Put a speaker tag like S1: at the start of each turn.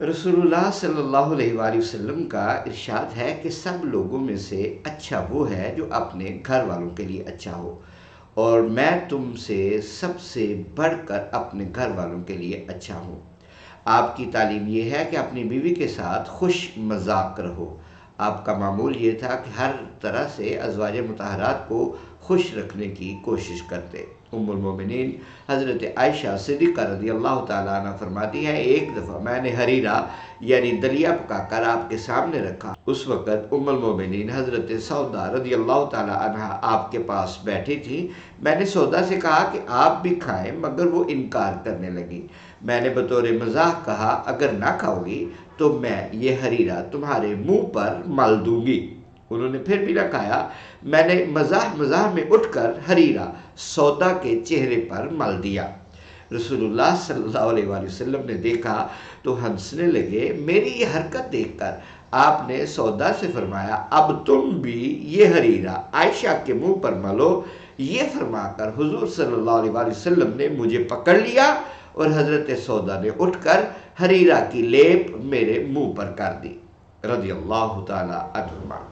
S1: रसूलुल्लाह सल्लल्लाहु अलैहि वआलिहि वसल्लम का इरशाद है कि सब लोगों में से अच्छा वो है जो अपने घर वालों के लिए अच्छा हो, और मैं तुमसे सबसे बढ़कर अपने घर वालों के लिए अच्छा हूँ। आपकी तालीम ये है कि अपनी बीवी के साथ खुश मजाक रहो। आपका मामूल ये था कि हर तरह से अज़वाज मुतहरात को खुश रखने की कोशिश करते। उम्मुल मोमिनीन हज़रत आयशा सिद्दीक़ा रज़ियल्लाहु ताला अन्हा फरमाती हैं, एक दफ़ा मैंने हरीरा यानी दलिया पकाकर आपके सामने रखा। उस वक़्त उम्मुल मोमिनीन हज़रत सौदा रज़ियल्लाहु ताला अन्हा आपके पास बैठी थी। मैंने सौदा से कहा कि आप भी खाएं, मगर वो इनकार करने लगी। मैंने बतौर मज़ाक कहा, अगर ना खाओगी तो मैं ये हरीरा तुम्हारे मुंह पर मल दूंगी। उन्होंने फिर भी ना खाया। मैंने मज़ाक मज़ाक में उठकर हरीरा सौदा के चेहरे पर मल दिया। रसूलुल्लाह सल्लल्लाहु अलैहि वसल्लम ने देखा तो हंसने लगे। मेरी ये हरकत देखकर आपने सौदा से फरमाया, अब तुम भी ये हरीरा आयशा के मुंह पर मलो। ये फरमाकर हुजूर सल्लल्लाहु अलैहि वसल्लम ने मुझे पकड़ लिया और हज़रत सौदा ने उठकर हरीरा की लेप मेरे मुंह पर कर दी। रज़ियल्लाहु ताला अन्हुमा।